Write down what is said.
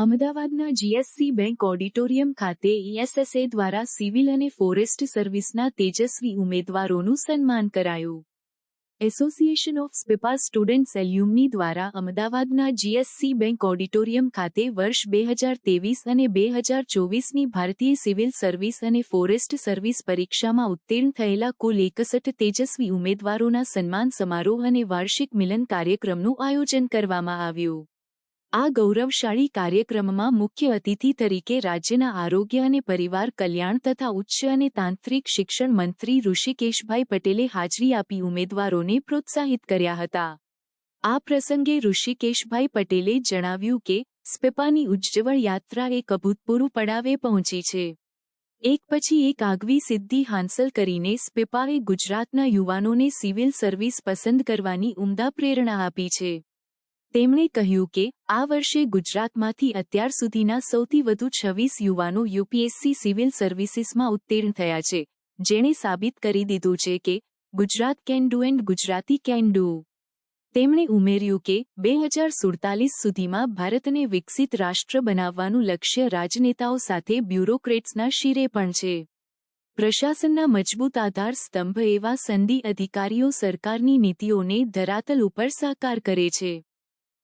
અમદાવાદના GSC bank auditorium ખાતે ઈએસએસએ દ્વારા સિવિલ અને ફોરેસ્ટ સર્વિસના તેજસ્વી ઉમેદવારોનું સન્માન કરાયું. Association of SPIPA students alumni દ્વારા અમદાવાદના જીએસસી બેંક ઓડિટોરિયમ ખાતે વર્ષ 2023 અને 2024ની ભારતીય સિવિલ સર્વિસ અને ફોરેસ્ટ સર્વિસ પરીક્ષામાં ઉત્તીર્ણ થયેલા કુલ 61 તેજસ્વી ઉમેદવારોના સન્માન સમારોહ અને વાર્ષિક મિલન કાર્યક્રમનું આયોજન કરવામાં આવ્યું. આ ગૌરવશાળી કાર્યક્રમમાં મુખ્ય અતિથિ તરીકે રાજ્યના આરોગ્ય અને પરિવાર કલ્યાણ તથા ઉચ્ચ અને તાંત્રિક શિક્ષણ મંત્રી ઋષિકેશભાઈ પટેલે હાજરી આપી ઉમેદવારોને પ્રોત્સાહિત કર્યા હતા. આ પ્રસંગે ઋષિકેશભાઈ પટેલે જણાવ્યું કે સ્પીપાની ઉજ્જવળ યાત્રા એક અભૂતપૂર્વ પડાવે પહોંચી છે. એક પછી એક આગવી સિદ્ધિ હાંસલ કરીને સ્પીપાએ ગુજરાતના યુવાનોને સિવિલ સર્વિસ પસંદ કરવાની ઉમદા પ્રેરણા આપી છે. તેમણે કહ્યું કે આ વર્ષે ગુજરાતમાંથી અત્યાર સુધીના સૌથી વધુ 26 યુવાનો યુપીએસસી સિવિલ સર્વિસીસમાં ઉત્તીર્ણ થયા છે, જેણે સાબિત કરી દીધું છે કે Gujarat can do and Gujarati can do. તેમણે ઉમેર્યું કે 2047 સુધીમાં ભારતને વિકસિત રાષ્ટ્ર બનાવવાનું લક્ષ્ય રાજનેતાઓ સાથે બ્યુરોક્રેટ્સના શિરે પણ છે. પ્રશાસનના મજબૂત આધાર સ્તંભ એવા સનદી અધિકારીઓ સરકારની નીતિઓને ધરાતલ ઉપર સાકાર કરે છે.